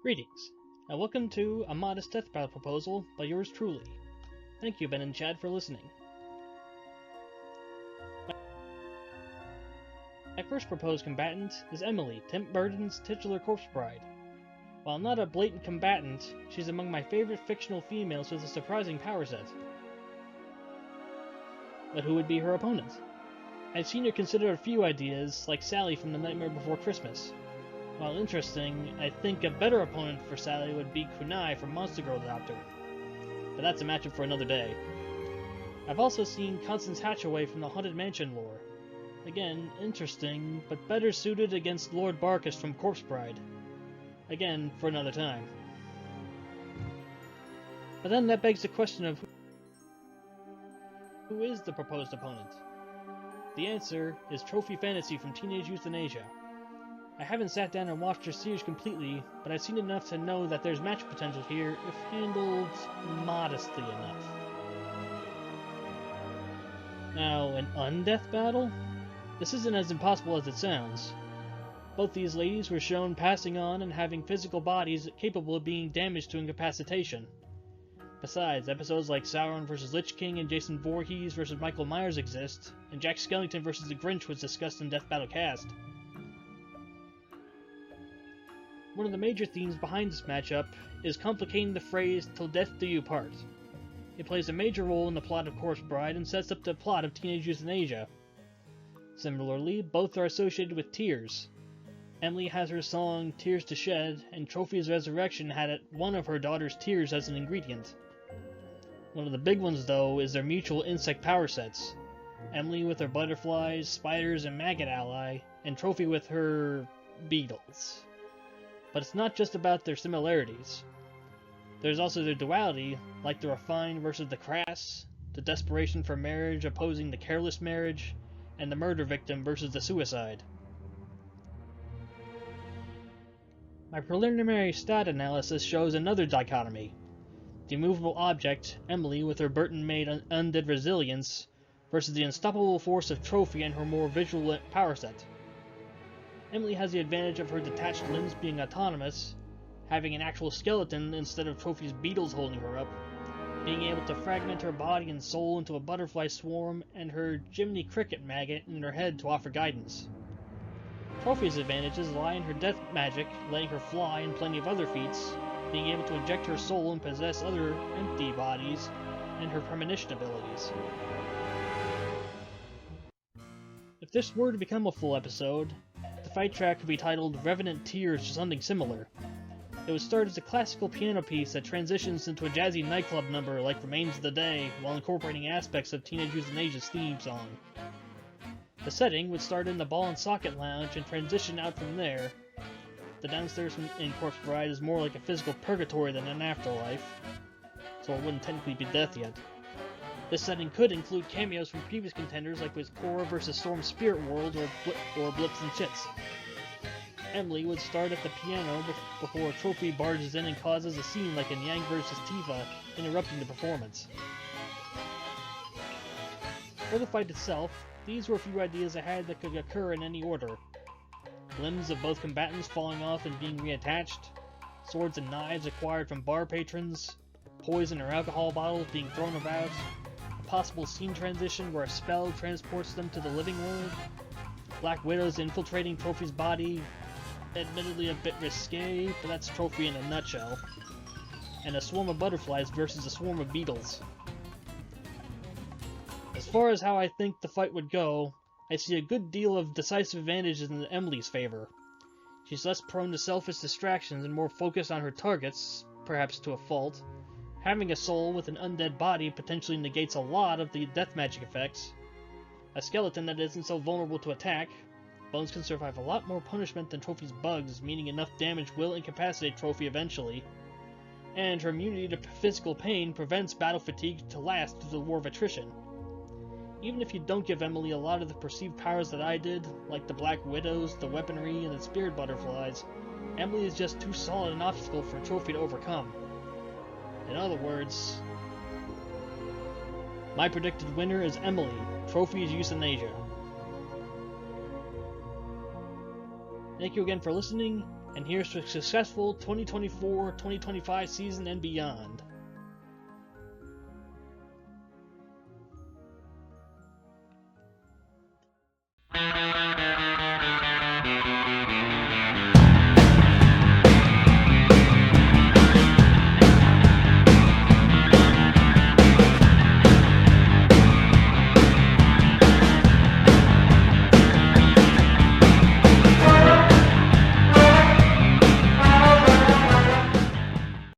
Greetings, and welcome to a modest death battle proposal by yours truly. Thank you, Ben and Chad, for listening. My first proposed combatant is Emily, Tim Burton's titular corpse bride. While not a blatant combatant, she's among my favorite fictional females with a surprising power set. But who would be her opponent? I've seen her consider a few ideas, like Sally from The Nightmare Before Christmas. While interesting, I think a better opponent for Sally would be Kunai from Monster Girl Adopter. But that's a matchup for another day. I've also seen Constance Hatchaway from the Haunted Mansion lore. Again, interesting, but better suited against Lord Barkus from Corpse Bride. Again, for another time. But then that begs the question of who is the proposed opponent? The answer is Trophy Fantasy from Teenage Euthanasia. I haven't sat down and watched her series completely, but I've seen enough to know that there's match potential here if handled modestly enough. Now, an undeath battle? This isn't as impossible as it sounds. Both these ladies were shown passing on and having physical bodies capable of being damaged to incapacitation. Besides, episodes like Sauron vs. Lich King and Jason Voorhees vs. Michael Myers exist, and Jack Skellington vs. the Grinch was discussed in Death Battle Cast. One of the major themes behind this matchup is complicating the phrase, "till death do you part." It plays a major role in the plot of Corpse Bride and sets up the plot of Teenage Euthanasia. Similarly, both are associated with tears. Emily has her song Tears to Shed, and Trophy's Resurrection had one of her daughter's tears as an ingredient. One of the big ones, though, is their mutual insect power sets. Emily with her butterflies, spiders, and maggot ally, and Trophy with her beetles. But it's not just about their similarities. There's also their duality, like the refined versus the crass, the desperation for marriage opposing the careless marriage, and the murder victim versus the suicide. My preliminary stat analysis shows another dichotomy. The immovable object, Emily with her Burton-made undead resilience, versus the unstoppable force of Trophy and her more visual power set. Emily has the advantage of her detached limbs being autonomous, having an actual skeleton instead of Trophy's beetles holding her up, being able to fragment her body and soul into a butterfly swarm, and her Jiminy Cricket maggot in her head to offer guidance. Trophy's advantages lie in her death magic, letting her fly, and plenty of other feats, being able to inject her soul and possess other empty bodies, and her premonition abilities. If this were to become a full episode, the fight track could be titled Revenant Tears or something similar. It would start as a classical piano piece that transitions into a jazzy nightclub number like Remains of the Day, while incorporating aspects of Teenage Euthanasia's theme song. The setting would start in the Ball and Socket Lounge and transition out from there. The downstairs in Corpse Bride is more like a physical purgatory than an afterlife, so it wouldn't technically be death yet. This setting could include cameos from previous contenders like with Korra vs. Storm Spirit World or Blips and Chits. Emily would start at the piano before Trophy barges in and causes a scene like in Yang vs. Tifa, interrupting the performance. For the fight itself, these were a few ideas I had that could occur in any order. Limbs of both combatants falling off and being reattached, swords and knives acquired from bar patrons, poison or alcohol bottles being thrown about, a possible scene transition where a spell transports them to the living world, Black Widows infiltrating Trophy's body, admittedly a bit risque, but that's Trophy in a nutshell, and a swarm of butterflies versus a swarm of beetles. As far as how I think the fight would go, I see a good deal of decisive advantages in Emily's favor. She's less prone to selfish distractions and more focused on her targets, perhaps to a fault. Having a soul with an undead body potentially negates a lot of the death magic effects. A skeleton that isn't so vulnerable to attack. Bones can survive a lot more punishment than Trophy's bugs, meaning enough damage will incapacitate Trophy eventually. And her immunity to physical pain prevents battle fatigue to last through the war of attrition. Even if you don't give Emily a lot of the perceived powers that I did, like the Black Widows, the weaponry, and the spirit butterflies, Emily is just too solid an obstacle for Trophy to overcome. In other words, my predicted winner is Emily, Trophy's Euthanasia. Thank you again for listening, and here's to a successful 2024-2025 season and beyond.